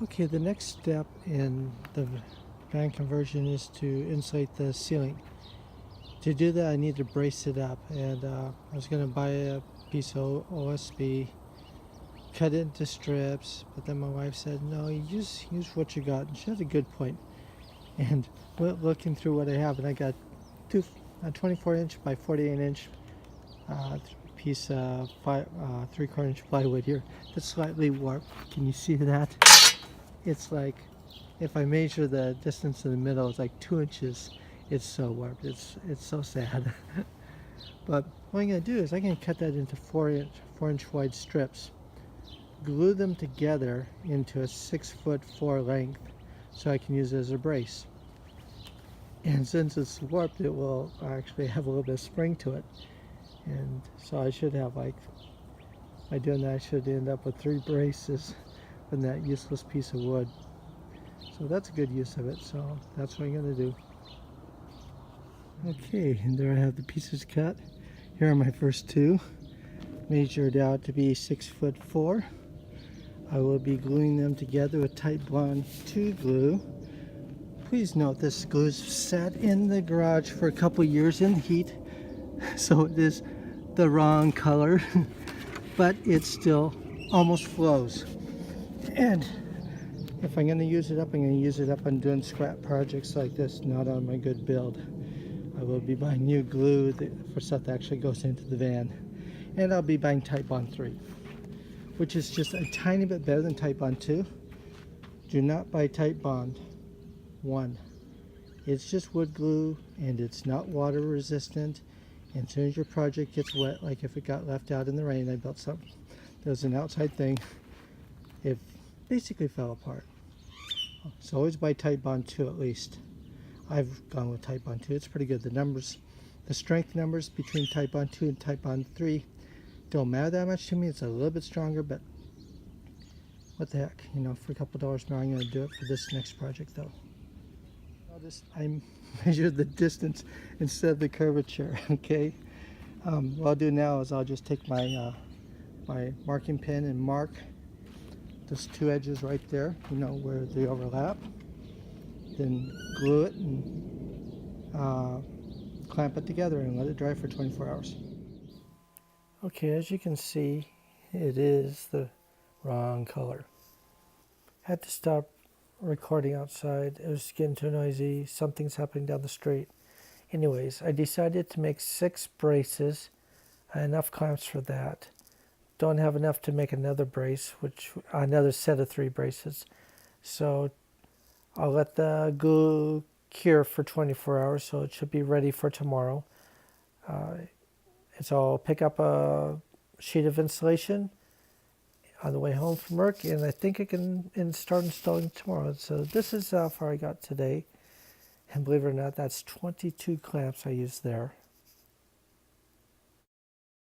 Okay, the next step in the fan conversion is to insulate the ceiling. To do that, I need to brace it up, and I was going to buy a piece of OSB, cut it into strips, but then my wife said, no, you just use what you got, and she had a good point. And looking through what I have, and I got a 24-inch by 48-inch piece of 3/4-inch plywood here that's slightly warped. Can you see that? It's like, if I measure the distance in the middle, it's like 2 inches. It's so warped. It's so sad. But what I'm going to do is I can cut that into 4-inch wide strips, glue them together into a 6'4" length, so I can use it as a brace. And since it's warped, it will actually have a little bit of spring to it. And so I should have, like, by doing that, I should end up with 3 braces from that useless piece of wood. So that's a good use of it, so that's what I'm going to do. Okay, and there I have the pieces cut. Here are my first 2, measured out to be 6'4". I will be gluing them together with Titebond 2 glue. Please note this glue is sat in the garage for a couple years in heat, so it is the wrong color, but it still almost flows. And if I'm going to use it up, I'm going to use it up on doing scrap projects like this, not on my good build. I will be buying new glue for stuff that actually goes into the van. And I'll be buying Titebond 3, which is just a tiny bit better than Titebond 2. Do not buy Titebond 1. It's just wood glue, and it's not water resistant. And as soon as your project gets wet, like if it got left out in the rain, I built something, there was an outside thing, it basically fell apart. So always buy Titebond 2 at least. I've gone with Titebond 2. It's pretty good. The numbers, the strength numbers between Titebond 2 and Titebond 3 don't matter that much to me. It's a little bit stronger, but what the heck, you know, for a couple dollars more, I'm going to do it for this next project though. Notice I measured the distance instead of the curvature. Okay, what I'll do now is I'll just take my my marking pen and mark those 2 edges right there, you know, where they overlap, then glue it and clamp it together and let it dry for 24 hours. Okay, as you can see, it is the wrong color. Had to stop recording outside. It was getting too noisy. Something's happening down the street. Anyways, I decided to make 6 braces, enough clamps for that. Don't have enough to make another brace, which another set of 3 braces. So I'll let the glue cure for 24 hours, so it should be ready for tomorrow. So I'll pick up a sheet of insulation on the way home from work, and I think I can start installing tomorrow. So this is how far I got today. And believe it or not, that's 22 clamps I used there.